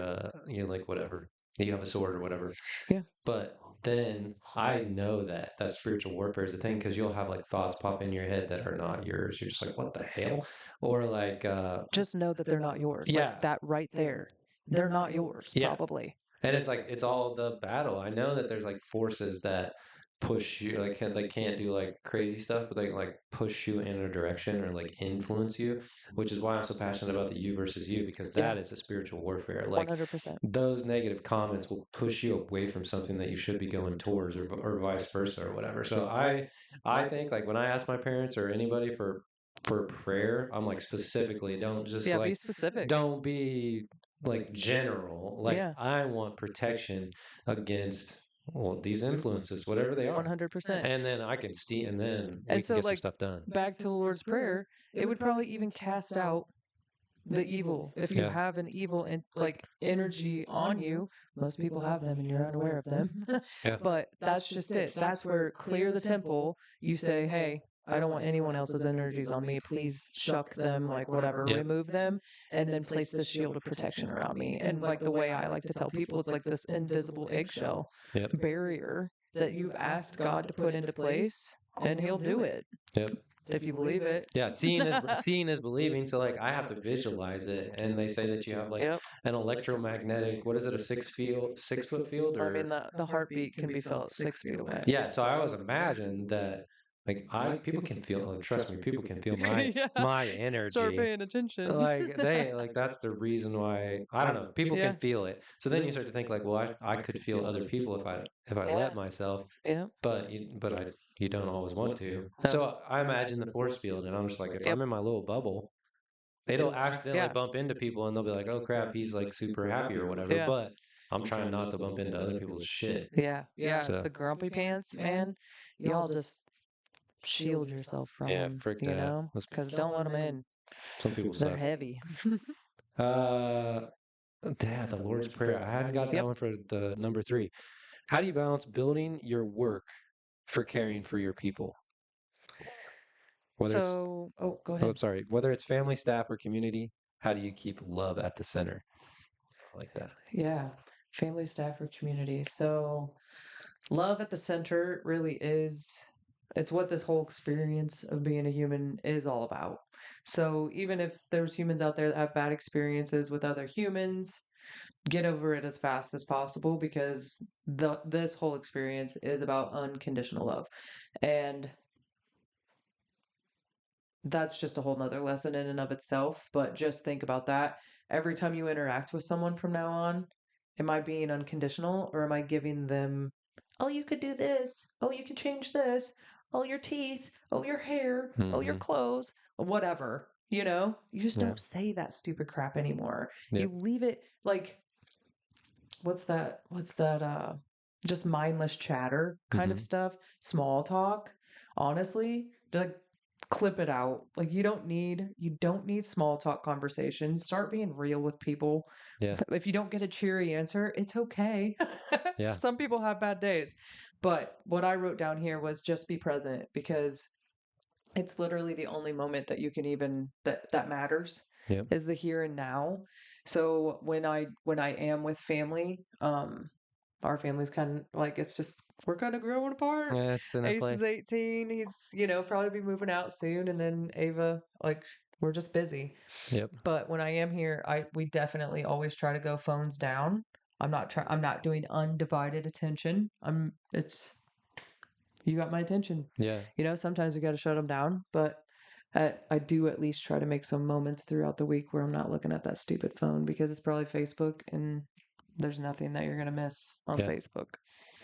like whatever. You have a sword or whatever. Yeah. But then I know that that spiritual warfare is a thing because you'll have like thoughts pop in your head that are not yours. You're just like, what the hell? Or like Just know that they're not yours. Like yeah. that right there. They're not yours, Yeah. probably. And it's like it's all the battle. I know that there's like forces that push you, like they can't do like crazy stuff, but they can like push you in a direction or like influence you, which is why I'm so passionate about the you versus you because Yeah. that is a spiritual warfare. Like 100%. those negative comments will push you away from something that you should be going towards, or vice versa, or whatever. So I think like when I ask my parents or anybody for prayer, I'm like specifically don't just Yeah, be like specific. don't be like general. Like Yeah. I want protection against well these influences, whatever they are, 100%. and then I can see, and then we And can so, get some like, stuff done. back to the Lord's Prayer, it would probably even cast out the evil. If you Yeah, have an evil like energy on you, most people have them and you're unaware of them. yeah, But that's just it. That's where clear the temple. You say, hey, I don't want anyone else's energies on me. Please shuck them, like whatever, yep, remove them, and then place this shield of protection around me. And like the way I like to tell people, it's like this invisible eggshell yep, barrier that you've asked God to put into place, and He'll do it yep. if you believe it. Yeah, seeing is believing. So like I have to visualize it, and they say that you have like Yep. an electromagnetic, what is it, a 6 foot field, I mean, or the heartbeat can be felt 6 feet away. yeah. So I always imagine that like I people can feel. Oh, trust me, people can feel Yeah. my Start energy. paying attention. Like they like that's the reason why I don't know. People can Yeah. feel it. So then you start to think like, well, I could feel other people if I Yeah. let myself, Yeah. but you don't always want to. No. So I imagine the force field, and I'm just like, if Yep. I'm in my little bubble, it'll accidentally Yeah. bump into people, and they'll be like, oh crap, he's like super happy or whatever. Yeah. But I'm trying not to bump into other people's shit. Yeah. Yeah. So The grumpy pants, man. Y'all just shield yourself from yeah, them, frick that. because don't let them in. Some people They're suck. heavy. Uh, yeah, the Lord's Prayer. I hadn't got that Yep. one for the number three. How do you balance building your work for caring for your people? Whether it's, Oh, go oh, ahead. sorry, whether it's family, staff, or community, how do you keep love at the center? I like that. Yeah. Family, staff, or community. So, love at the center really is it's what this whole experience of being a human is all about. So, even if there's humans out there that have bad experiences with other humans, get over it as fast as possible because this whole experience is about unconditional love. And that's just a whole nother lesson in and of itself. But just think about that. Every time you interact with someone from now on, am I being unconditional or am I giving them, oh, you could do this, oh, you can change this, oh, your teeth, oh, your hair, oh, your Hmm. clothes, whatever. You just Yeah. don't say that stupid crap anymore. You Yep. leave it like, what's that just mindless chatter kind of Hmm. stuff, small talk, honestly, like clip it out. Like you don't need small talk conversations. Start being real with people. Yeah. If you don't get a cheery answer, it's okay. Yeah. Some people have bad days. But what I wrote down here was just be present because it's literally the only moment that you can even that matters Yep. is the here and now. So when I am with family, our family's kind of like it's just we're kind of growing apart. Yeah, it's in a Ace is place. 18. He's, probably be moving out soon, and then Ava, like we're just busy. Yep. But when I am here, I we definitely always try to go phones down. I'm not doing undivided attention. It's you got my attention. Yeah. Sometimes you got to shut them down, but I do at least try to make some moments throughout the week where I'm not looking at that stupid phone because it's probably Facebook and there's nothing that you're going to miss on Yeah. Facebook.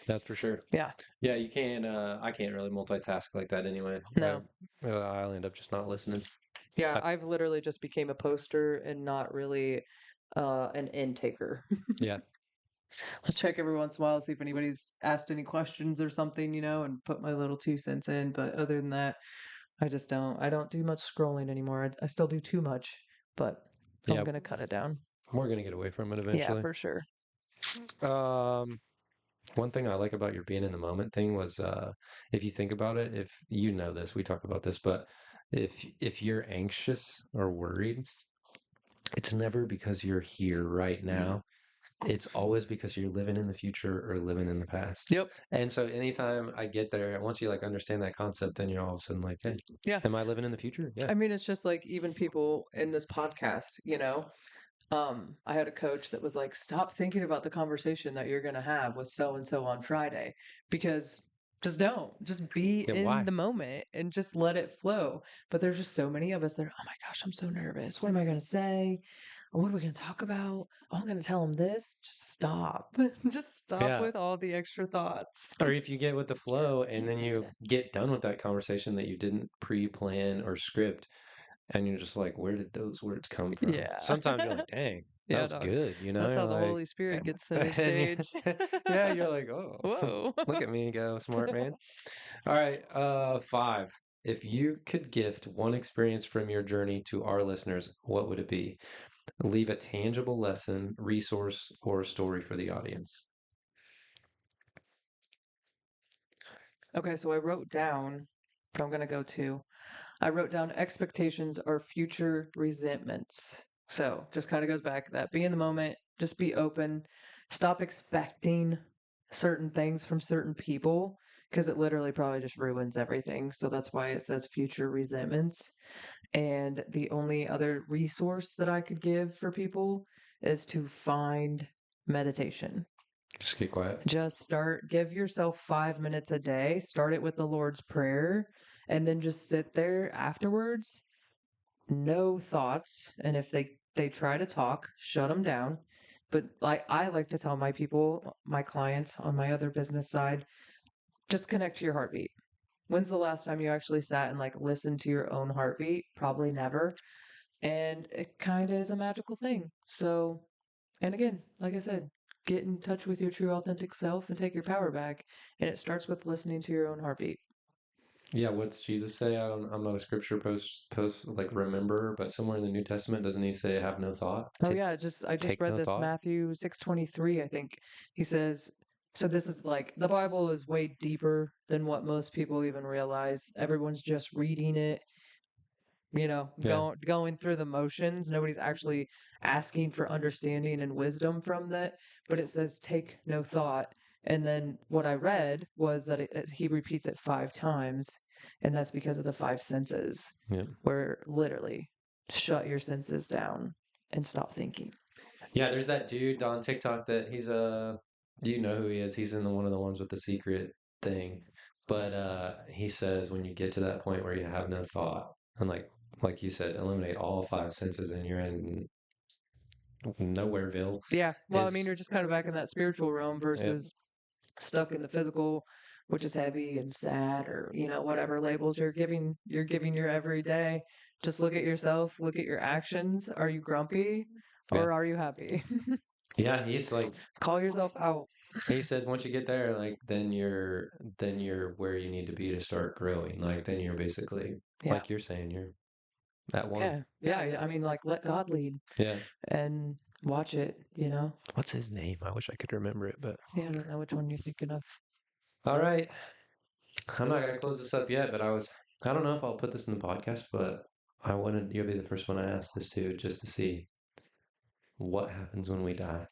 That's for sure. Yeah. Yeah, you can't. I can't really multitask like that anyway. No. I'll end up just not listening. Yeah, I, I've literally just became a poster and not really an intaker. yeah. I'll check every once in a while, see if anybody's asked any questions or something, and put my little 2 cents in. But other than that, I don't do much scrolling anymore. I still do too much, but I'm Yeah. gonna cut it down. We're gonna get away from it Yeah, eventually. for sure. Um, One thing I like about your being in the moment thing was, if you think about it, if you know this, we talk about this, but if you're anxious or worried, it's never because you're here right now. It's always because you're living in the future or living in the past. Yep. And so anytime I get there, once you like understand that concept, then you're all of a sudden like, hey, Yeah. am I living in the future? Yeah. I mean, it's just like even people in this podcast, I had a coach that was like, stop thinking about the conversation that you're gonna have with so and so on Friday because just be Yeah. in Why? the moment and just let it flow. But there's just so many of us that are, oh my gosh, I'm so nervous. What am I gonna say? What are we gonna talk about? Oh, I'm gonna tell them this. Just stop. Just stop Yeah. with all the extra thoughts. Or if you get with the flow and then you get done with that conversation that you didn't pre-plan or script, and you're just like, where did those words come from? Yeah. Sometimes you're like, dang, that Yeah, was dog. good, you know? That's how You're the like, Holy Spirit and, gets center and stage. yeah, you're like, oh, Whoa. look at me go, smart man. All right, five. If you could gift one experience from your journey to our listeners, what would it be? Leave a tangible lesson, resource, or story for the audience. Okay, so I wrote down, but I'm going to go to, I wrote down expectations are future resentments. So just kind of goes back to that. Be in the moment, just be open, stop expecting certain things from certain people because it literally probably just ruins everything. So that's why it says future resentments. And the only other resource that I could give for people is to find meditation. Just get quiet. Just give yourself 5 minutes a day. Start it with the Lord's Prayer, and then just sit there afterwards. No thoughts. And if they try to talk, shut them down. But like I like to tell my people, my clients on my other business side, just connect to your heartbeat. When's the last time you actually sat and like listened to your own heartbeat? Probably never. And it kind of is a magical thing. So, and again, like I said, get in touch with your true authentic self and take your power back. And it starts with listening to your own heartbeat. Yeah, what's Jesus say? I'm not a scripture post like remember, but somewhere in the New Testament doesn't he say have no thought? Oh yeah, I just Take read no this thought? Matthew 6:23, I think. He says, so this is like the Bible is way deeper than what most people even realize. Everyone's just reading it. Yeah. going through the motions. Nobody's actually asking for understanding and wisdom from that, but it says take no thought. And then what I read was that he repeats it 5 times, and that's because of the five senses, Yeah. where literally shut your senses down and stop thinking. Yeah, there's that dude on TikTok that he's you know who he is. He's in one of the ones with the secret thing. But he says when you get to that point where you have no thought and like you said, eliminate all five senses and you're in nowhereville Yeah. Well, I mean, is you're just kind of back in that spiritual realm yeah, versus stuck in the physical, which is heavy and sad, or whatever labels you're giving your everyday. Just look at yourself, look at your actions. Are you grumpy yeah. or are you happy? Yeah, he's like Call yourself out. he says once you get there, like then you're where you need to be to start growing. Like then you're basically Yeah. like you're saying, you're at one. Yeah. I mean, like, let God lead Yeah. and watch it. What's his name? I wish I could remember it, but Yeah, I don't know which one you're thinking of. all right. I'm not gonna close this up yet, but I don't know if I'll put this in the podcast, but I wanted you'll be the first one I ask this to just to see what happens when we die.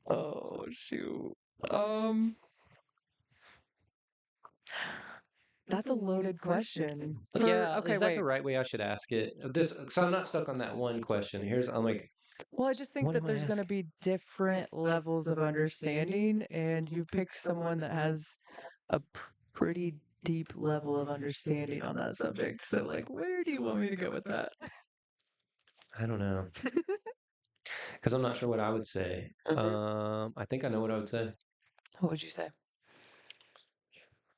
Oh, shoot. Um, that's a loaded question. Yeah, Okay, is that the wait. right way I should ask it? This, so I'm not stuck on that one question. I'm like, Well, I just think what that am I there's going to asking? be different levels of understanding, and you pick someone that has a pretty deep level of understanding on that subject. So, like, where do you want me to go with that? I don't know because I'm not sure what I would say. I think I know what I would say. What would you say?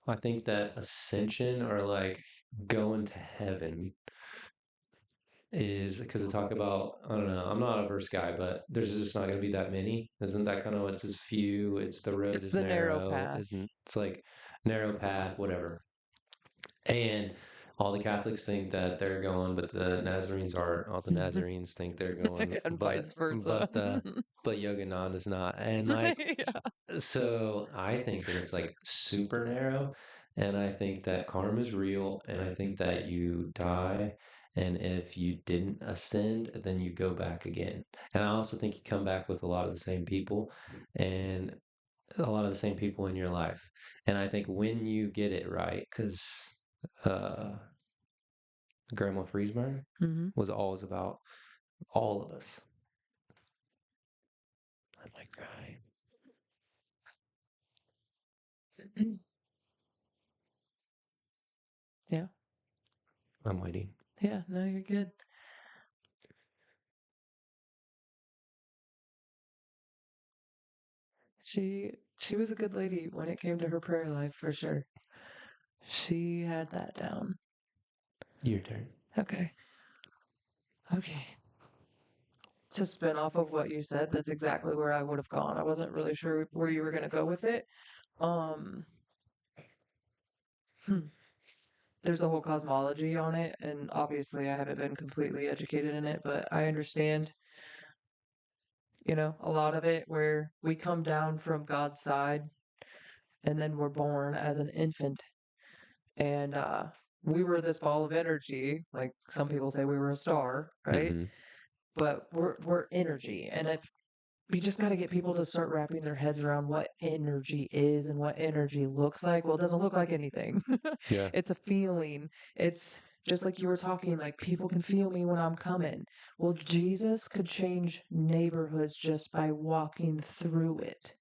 I think that ascension or like going to heaven is because they talk about, I don't know, I'm not a verse guy, but there's just not going to be that many. Isn't that kind of what it says? Few, it's the road It's is the narrow narrow, path. isn't it's like narrow path, whatever. And all the Catholics think that they're going, but the Nazarenes aren't. All the Nazarenes think they're going, And vice versa. but Yogananda is not. And like, Yeah. so I think that it's like super narrow, and I think that karma is real, and I think that you die, and if you didn't ascend, then you go back again. And I also think you come back with a lot of the same people, and a lot of the same people in your life. And I think when you get it right, because uh, Grandma Freesmeyer Hmm. was always about all of us. I might cry. Yeah. I'm waiting. Yeah. No, you're good. She was a good lady when it came to her prayer life, for sure. She had that down. Your turn. Okay. Okay. To spin off of what you said, that's exactly where I would have gone. I wasn't really sure where you were going to go with it. Um, hmm. There's a whole cosmology on it, and obviously I haven't been completely educated in it, but I understand, a lot of it where we come down from God's side and then we're born as an infant. And we were this ball of energy. Like some people say we were a star, right? Mm-hmm. But we're energy. And if we just got to get people to start wrapping their heads around what energy is and what energy looks like. Well, it doesn't look like anything. Yeah. It's a feeling. It's just like you were talking, like people can feel me when I'm coming. Well, Jesus could change neighborhoods just by walking through it.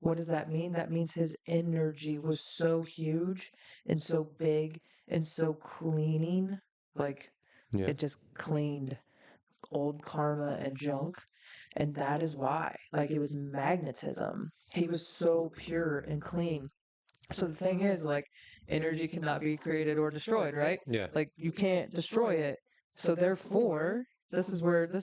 What does that mean? That means his energy was so huge and so big and so cleaning. Like Yeah. it just cleaned old karma and junk. And that is why. Like it was magnetism. He was so pure and clean. So the thing is, like, energy cannot be created or destroyed, right? Yeah. Like you can't destroy it. So therefore, this is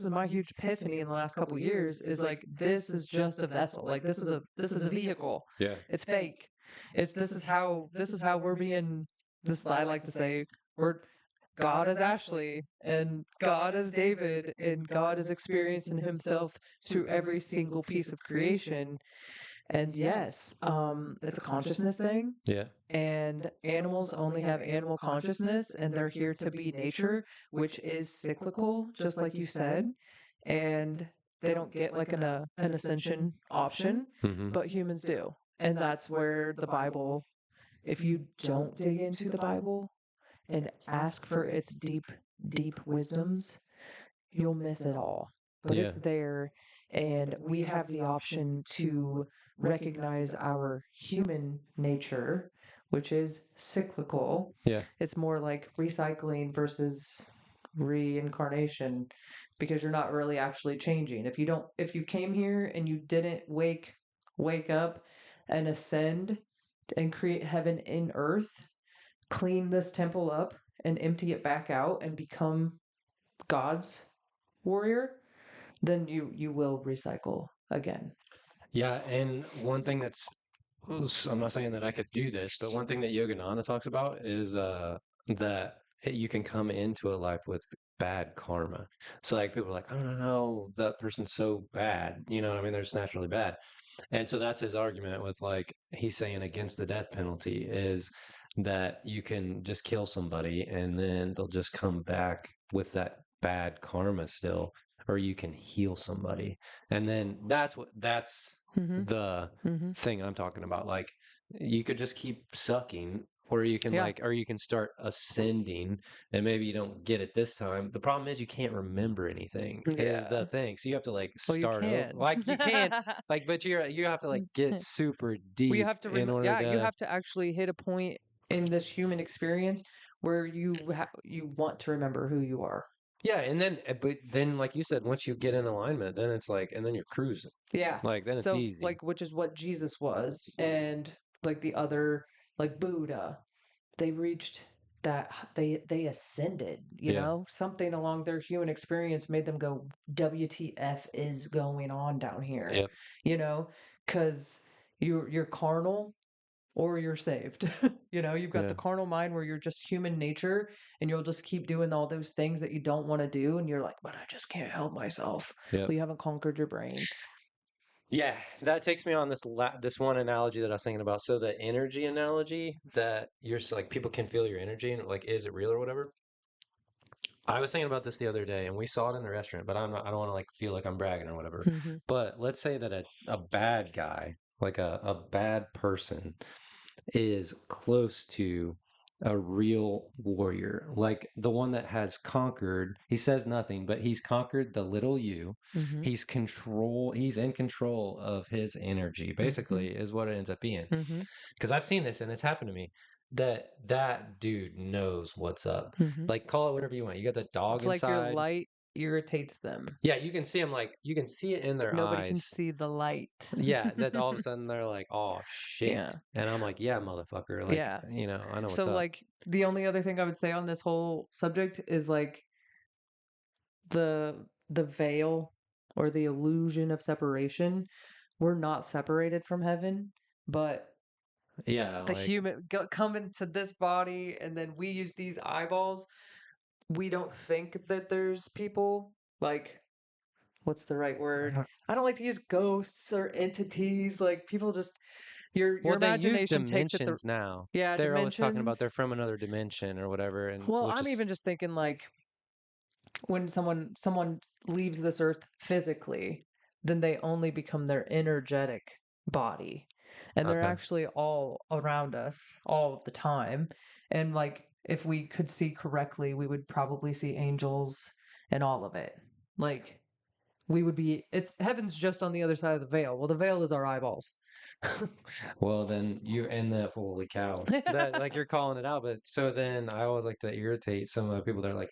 my huge epiphany in the last couple years is like this is just a vessel. Like this is a vehicle. Yeah. It's fake. This is how we're being this I like to say we're God is Ashley and God is David and God is experiencing himself through every single piece of creation. And yes, it's a consciousness thing. Yeah. And animals only have animal consciousness, and they're here to be nature, which is cyclical, just like you said. And they don't get like an ascension option, Hmm. but humans do. And that's where the Bible, if you don't dig into the Bible and ask for its deep, deep wisdoms, you'll miss it all. But Yeah. it's there, and we have the option to recognize our human nature, which is cyclical. Yeah. It's more like recycling versus reincarnation because you're not really actually changing. If you came here and you didn't wake up and ascend and create heaven in earth, clean this temple up and empty it back out and become God's warrior, then you will recycle again. Yeah, and one thing I'm not saying that I could do this, but one thing that Yogananda talks about is that you can come into a life with bad karma. So like people are like, I don't know how that person's so bad. You know what I mean? They're just naturally bad. And so that's his argument with like he's saying against the death penalty is that you can just kill somebody and then they'll just come back with that bad karma still, or you can heal somebody. And then that's Mm-hmm. the Mm-hmm. thing I'm talking about. Like you could just keep sucking, or you can Yeah. or you can start ascending, and maybe you don't get it this time. The problem is you can't remember anything is Yeah. the thing. So you have to like Well, you start over. can. Like you can like, but you have to like get super Well, you deep have to in order yeah, you to. have to actually hit a point in this human experience where you want to remember who you are. Yeah, and then but then like you said, once you get in alignment, then it's like, and then you're cruising. Yeah. Like then it's So easy. like which is what Jesus was, and like the other, like Buddha, they reached that they ascended, Yeah. something along their human experience made them go, WTF is going on down here, Yep. you know because you're carnal or you're saved. You've got Yeah. the carnal mind where you're just human nature, and you'll just keep doing all those things that you don't want to do, and you're like, but I just can't help myself. Yep. Well, you haven't conquered your brain. Yeah, that takes me on this one analogy that I was thinking about. So the energy analogy that like people can feel your energy and like is it real or whatever. I was thinking about this the other day and we saw it in the restaurant, but I don't want to like feel like I'm bragging or whatever. Hmm. But let's say that a bad guy, like a bad person is close to a real warrior, like the one that has conquered. He says nothing, but he's conquered the little you. Hmm. He's in control of his energy, Hmm. basically, is what it ends up being. Hmm. Because I've seen this and it's happened to me. That dude knows what's up. Hmm. Like call it whatever you want. You got the dog It's like your inside. light irritates them. Yeah, you can see them like you can see it in their Nobody can eyes. see the light. Yeah, that all of a sudden they're like, "Oh shit," Yeah. and I'm like, "Yeah, motherfucker, like Yeah. I know what's So up." like the only other thing I would say on this whole subject is like the the veil or the illusion of separation. We're not separated from heaven, but Yeah, the like human come into this body, and then we use these eyeballs. We don't think that there's people like, what's the right I word? don't- I don't like to use ghosts or entities. Like people just your well, they use imagination takes it the dimensions now. yeah, They're always talking about dimensions. they're from another dimension or whatever, and Well, which I'm is even just thinking like when someone leaves this earth physically, then they only become their energetic body. And they're okay. actually all around us all of the time. And like if we could see correctly, we would probably see angels and all of it. Like we would be it's heaven's just on the other side of the veil. Well, the veil is our eyeballs. Well, then you're in the holy cow. That like you're calling it out, but so then I always like to irritate some of the people that are like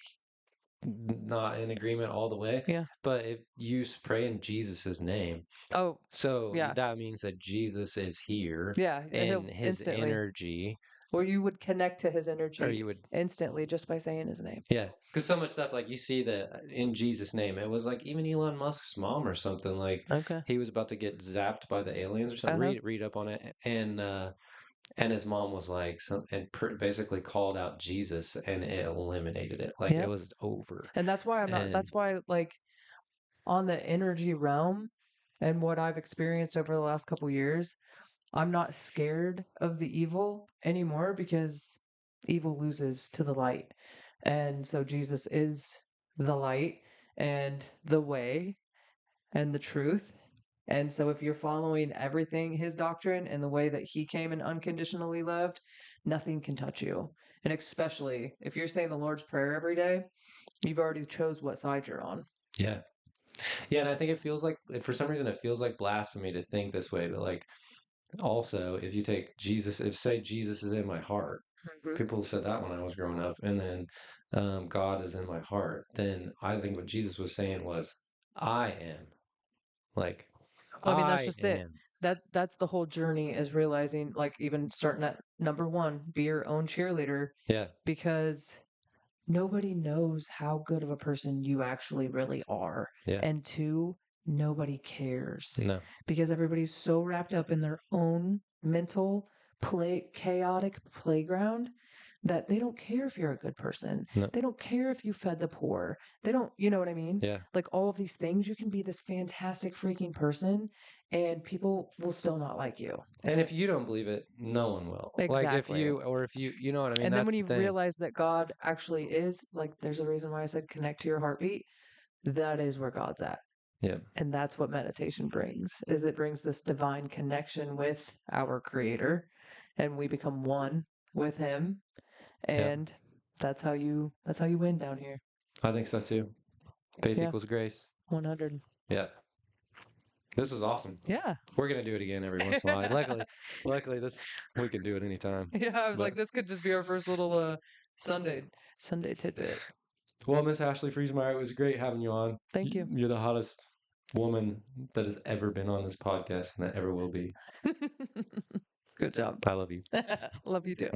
not in agreement all the way. Yeah. But if you pray in Jesus's name, Oh, so yeah. that means that Jesus is here Yeah, and he'll his instantly. energy, Or you would connect to his or energy you would, instantly just by saying his name. yeah, because so much stuff like you see that in Jesus' name, it was like even Elon Musk's mom or something like Okay. he was about to get zapped by the aliens or something. Uh-huh. Read up on it, and his mom was like some and basically called out Jesus, and it eliminated it, like it Yep. was over. And that's why I'm not And that's why like on the energy realm, And what I've experienced over the last couple years, I'm not scared of the evil anymore because evil loses to the light. And so Jesus is the light and the way and the truth. And so if you're following everything, his doctrine and the way that he came and unconditionally loved, nothing can touch you. And especially if you're saying the Lord's Prayer every day, you've already chose what side you're on. Yeah. Yeah, and I think it feels like, for some reason, it feels like blasphemy to think this way, but like, also, if you take Jesus, if say Jesus is in my heart, Mhm. people said that when I was growing up, and then God is in my heart, then I think what Jesus was saying was, I am. Like, Well, I mean, that's I just it. am. That's the whole journey is realizing, like, even starting at number one, be your own cheerleader, Yeah, because nobody knows how good of a person you actually really are. yeah, And two, nobody cares no, because everybody's so wrapped up in their own mental chaotic playground that they don't care if you're a good person. no, They don't care if you fed the poor. They don't, you know what I mean? yeah. Like all of these things, you can be this fantastic freaking person and people will still not like you. And if you don't believe it, no one will. Like, if Exactly. you, or if you, you know what I mean? And then That's when the you thing. realize that God actually is, like, there's a reason why I said connect to your heartbeat. That is where God's at. Yeah, And that's what meditation brings, is it brings this divine connection with our creator and we become one with him. yeah. And that's how you win down here. I think so too. Faith Yeah, equals grace. 100. Yeah. This is awesome. Yeah. We're gonna do it again every once in a while. Luckily, this we can do it anytime. Yeah, I was But like, this could just be our first little Sunday tidbit. well, Miss Ashley Freesmeyer, it was great having you on. Thank you. You're the hottest woman that has ever been on this podcast and that ever will be. Good job. I love you. Love you too.